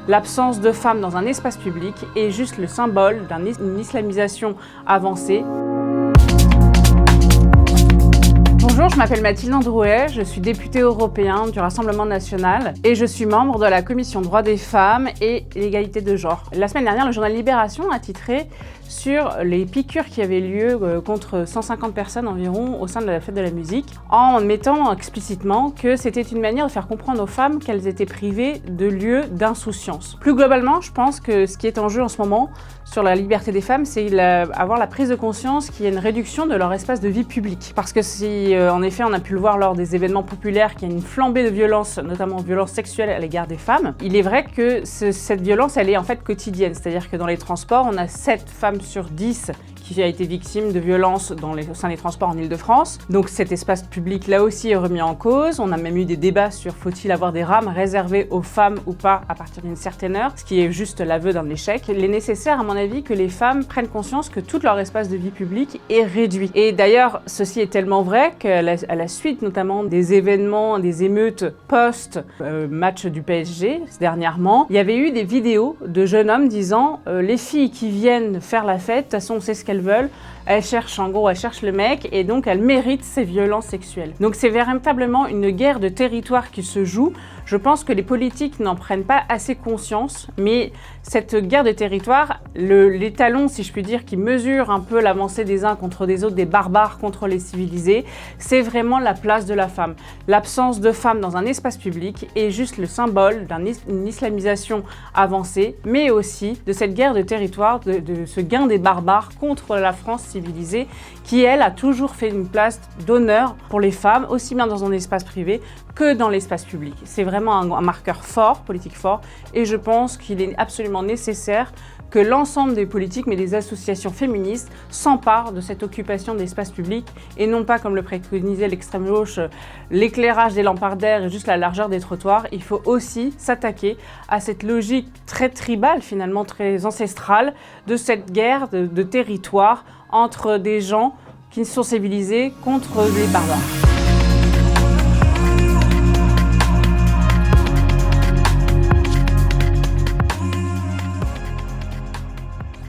L'absence de femmes dans un espace public est juste le symbole d'une islamisation avancée. Bonjour, je m'appelle Mathilde Androuet, je suis députée européen du Rassemblement national et je suis membre de la Commission droits des femmes et l'égalité de genre. La semaine dernière, le journal Libération a titré sur les piqûres qui avaient lieu contre 150 personnes environ au sein de la fête de la musique, en mettant explicitement que c'était une manière de faire comprendre aux femmes qu'elles étaient privées de lieux d'insouciance. Plus globalement, je pense que ce qui est en jeu en ce moment sur la liberté des femmes, c'est avoir la prise de conscience qu'il y a une réduction de leur espace de vie publique. Parce que si, en effet, on a pu le voir lors des événements populaires, qu'il y a une flambée de violence, notamment violence sexuelle à l'égard des femmes, il est vrai que cette violence, elle est en fait quotidienne. C'est-à-dire que dans les transports, on a 7 femmes sur 10 qui a été victime de violences au sein des transports en Île-de-France. Donc cet espace public là aussi est remis en cause. On a même eu des débats sur faut-il avoir des rames réservées aux femmes ou pas à partir d'une certaine heure, ce qui est juste l'aveu d'un échec. Il est nécessaire à mon avis que les femmes prennent conscience que tout leur espace de vie publique est réduit. Et d'ailleurs, ceci est tellement vrai qu'à la suite notamment des événements, des émeutes post-match du PSG dernièrement, il y avait eu des vidéos de jeunes hommes disant les filles qui viennent faire la fête, de toute façon on sait ce qu'elles veulent, elles cherchent le mec et donc elles méritent ces violences sexuelles. Donc c'est véritablement une guerre de territoire qui se joue. Je pense que les politiques n'en prennent pas assez conscience, mais cette guerre de territoire, l'étalon, si je puis dire, qui mesure un peu l'avancée des uns contre des autres, des barbares contre les civilisés, c'est vraiment la place de la femme. L'absence de femmes dans un espace public est juste le symbole d'une islamisation avancée, mais aussi de cette guerre de territoire, de ce gain des barbares contre la France civilisée, qui, elle, a toujours fait une place d'honneur pour les femmes, aussi bien dans un espace privé que dans l'espace public. C'est vraiment un marqueur fort, politique fort, et je pense qu'il est absolument nécessaire que l'ensemble des politiques, mais des associations féministes, s'emparent de cette occupation de l'espace public et non pas, comme le préconisait l'extrême gauche, l'éclairage des lampadaires et juste la largeur des trottoirs. Il faut aussi s'attaquer à cette logique très tribale, finalement très ancestrale, de cette guerre de territoire entre des gens qui sont civilisés contre les barbares.